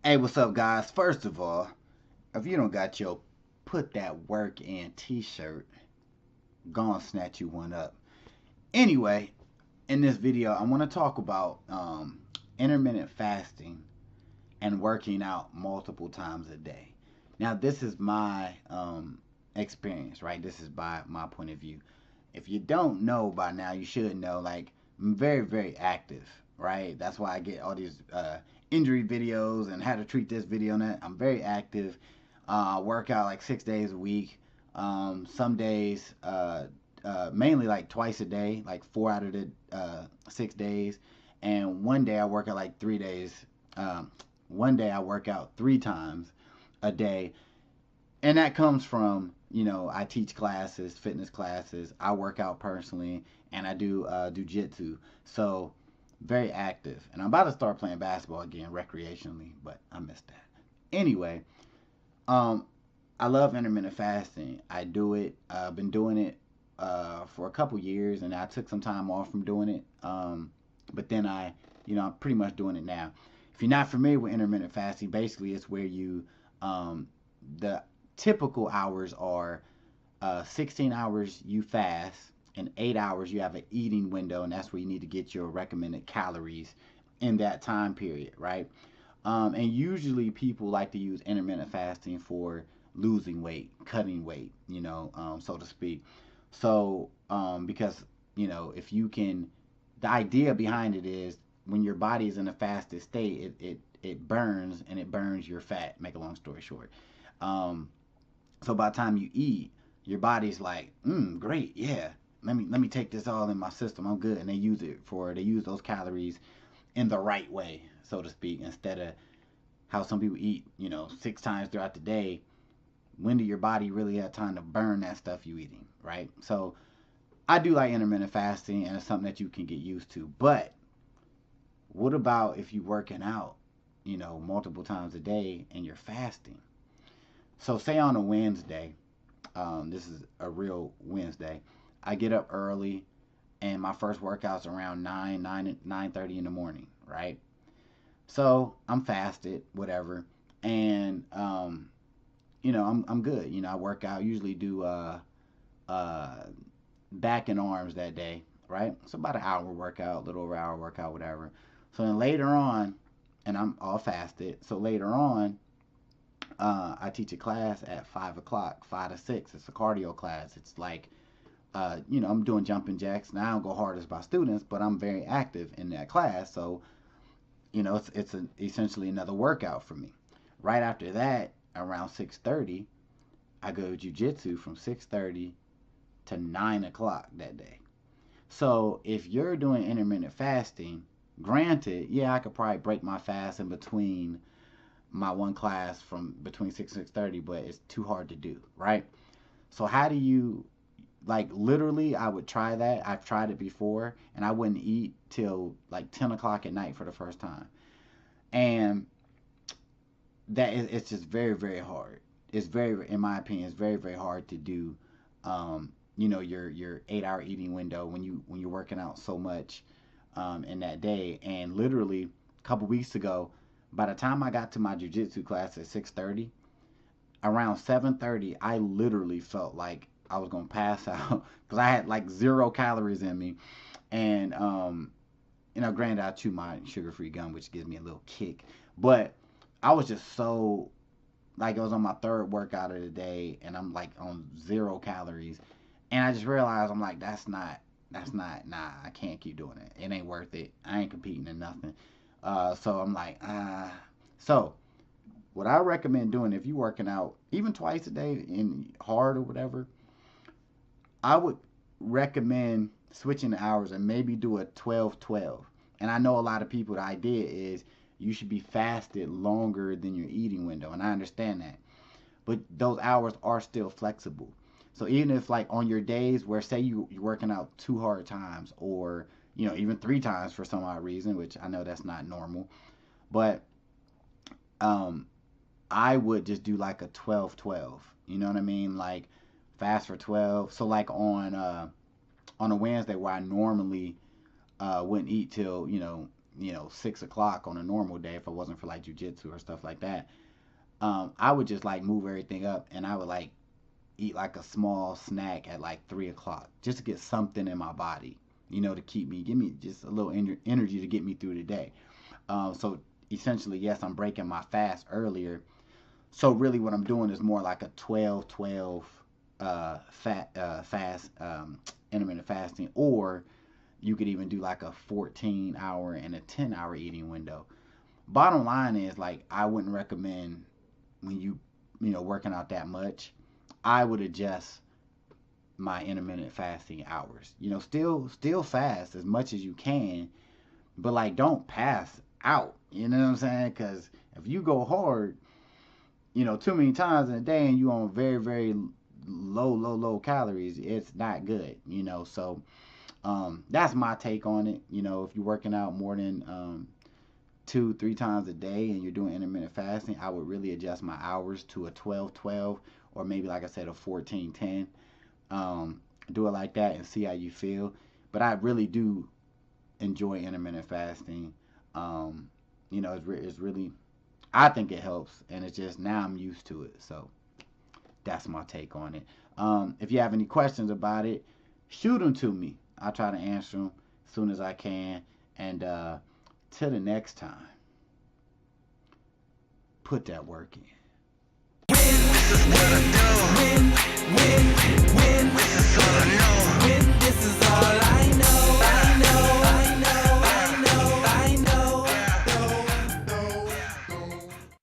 Hey, what's up, guys? First of all, if you don't got your put that work in t-shirt, gonna snatch you one up. Anyway, in this video, I want to talk about intermittent fasting and working out multiple times a day. Now, this is my experience, right? This is by my point of view. If you don't know by now, you should know. Like, I'm very, very active, right? That's why I get all these injury videos and how to treat this video and that. I'm very active. Work out like 6 days a week. Some days, mainly like twice a day, like 4 out of the 6 days. And one day I work out like 3 days. One day I work out 3 times a day, and that comes from, I teach classes, fitness classes, I work out personally, and I do jujitsu. So very active, and I'm about to start playing basketball again recreationally, but I missed that. Anyway, um, I love intermittent fasting. I do it. I've been doing it for a couple years, and I took some time off from doing it. But then I'm pretty much doing it now. If you're not familiar with intermittent fasting, basically it's where the typical hours are 16 hours you fast, and 8 hours you have an eating window, and that's where you need to get your recommended calories in that time period, right? And usually people like to use intermittent fasting for losing weight, cutting weight, so to speak. So, because, if you can, the idea behind it is when your body is in a fasted state, it burns, and it burns your fat, make a long story short. Um, so by the time you eat, your body's like, great, yeah. Let me take this all in my system. I'm good. And they use those calories in the right way, so to speak, instead of how some people eat, 6 times throughout the day. When do your body really have time to burn that stuff you eating, right? So I do like intermittent fasting, and it's something that you can get used to. But what about if you're working out, multiple times a day and you're fasting? So say on a Wednesday, this is a real Wednesday, I get up early, and my first workout's around 9:30 in the morning, right? So I'm fasted, whatever, and I'm good. I work out. Usually do uh, back and arms that day, right? It's about an hour workout, a little over an hour workout, whatever. So then later on, and I'm all fasted. So later on, I teach a class at 5 o'clock, 5 to 6. It's a cardio class. It's like, I'm doing jumping jacks. Now I don't go hard as my students, but I'm very active in that class. So, it's essentially another workout for me. Right after that, around 6:30, I go to jujitsu from 6:30 to 9 o'clock that day. So if you're doing intermittent fasting, granted, yeah, I could probably break my fast in between my one class from between 6 and 6:30, but it's too hard to do, right? So how do you, like, literally, I would try that. I've tried it before, and I wouldn't eat till like 10 o'clock at night for the first time. And it's just very, very hard. It's very, in my opinion, it's very, very hard to do. Your 8 hour eating window when you're working out so much in that day. And literally a couple weeks ago, by the time I got to my jujitsu class at 6:30, around 7:30, I literally felt like I was gonna pass out because I had like 0 calories in me. And granted, I chew my sugar-free gum, which gives me a little kick, but I was just so, like, I was on my third workout of the day, and I'm like on 0 calories, and I just realized, I'm like, nah, I can't keep doing it. It ain't worth it. I ain't competing in nothing. So I'm like, so what I recommend doing if you're working out even twice a day in hard or whatever, I would recommend switching the hours and maybe do a 12-12. And I know a lot of people, the idea is you should be fasted longer than your eating window, and I understand that. But those hours are still flexible. So even if, like, on your days where, say, you're working out 2 hard times, or even 3 times for some odd reason, which I know that's not normal, but um I would just do like a 12-12. You know what I mean? Like, fast for 12. So like on a Wednesday where I normally wouldn't eat till 6 o'clock on a normal day if it wasn't for like jujitsu or stuff like that. I would just like move everything up, and I would like eat like a small snack at like 3 o'clock just to get something in my body, to give me just a little energy to get me through the day. So essentially, yes, I'm breaking my fast earlier. So really, what I'm doing is more like a 12-12 fast, intermittent fasting, or you could even do like a 14-hour and a 10-hour eating window. Bottom line is, like, I wouldn't recommend when working out that much. I would adjust my intermittent fasting hours. Still fast as much as you can, but like don't pass out. You know what I'm saying? Because if you go hard, too many times in a day and you on very, very low calories, it's not good. So that's my take on it. If you're working out more than 2-3 times a day and you're doing intermittent fasting, I would really adjust my hours to a 12-12, or maybe, like I said, a 14-10. Do it like that and see how you feel. But I really do enjoy intermittent fasting. It's really, I think it helps, and it's just now I'm used to it. So that's my take on it. If you have any questions about it, shoot them to me. I'll try to answer them as soon as I can. And till the next time, put that work in.